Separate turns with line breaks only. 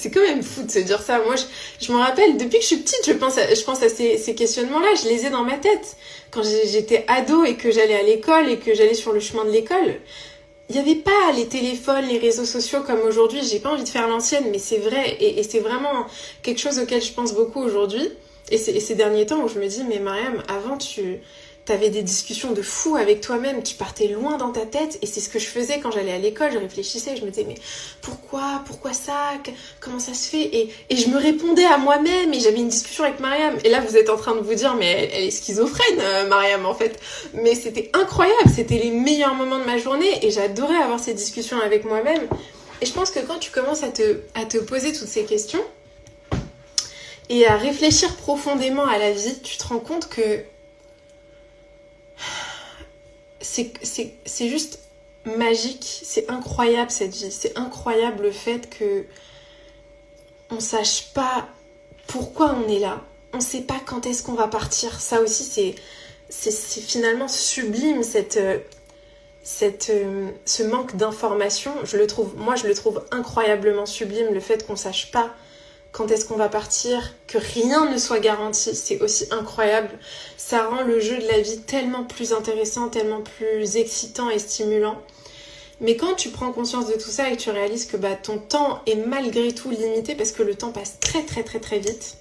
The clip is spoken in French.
c'est quand même fou de se dire ça. Moi, je me rappelle, depuis que je suis petite, je pense à ces questionnements-là, je les ai dans ma tête. Quand j'étais ado et que j'allais à l'école et que j'allais sur le chemin de l'école, il n'y avait pas les téléphones, les réseaux sociaux comme aujourd'hui. J'ai pas envie de faire l'ancienne, mais c'est vrai. Et c'est vraiment quelque chose auquel je pense beaucoup aujourd'hui. Et ces derniers temps où je me dis, mais Mariam, avant, t'avais des discussions de fou avec toi-même, tu partais loin dans ta tête, et c'est ce que je faisais quand j'allais à l'école, je réfléchissais, je me disais, mais pourquoi ça, comment ça se fait, et je me répondais à moi-même, et j'avais une discussion avec Mariam, et là vous êtes en train de vous dire, mais elle est schizophrène, Mariam, en fait, mais c'était incroyable, c'était les meilleurs moments de ma journée, et j'adorais avoir ces discussions avec moi-même, et je pense que quand tu commences à te poser toutes ces questions, et à réfléchir profondément à la vie, tu te rends compte que c'est juste magique, c'est incroyable cette vie, c'est incroyable le fait que on sache pas pourquoi on est là, on sait pas quand est-ce qu'on va partir, ça aussi c'est finalement sublime ce manque d'information, je le trouve incroyablement sublime, le fait qu'on sache pas quand est-ce qu'on va partir, que rien ne soit garanti, c'est aussi incroyable. Ça rend le jeu de la vie tellement plus intéressant, tellement plus excitant et stimulant. Mais quand tu prends conscience de tout ça et que tu réalises que ton temps est malgré tout limité, parce que le temps passe très très très très vite,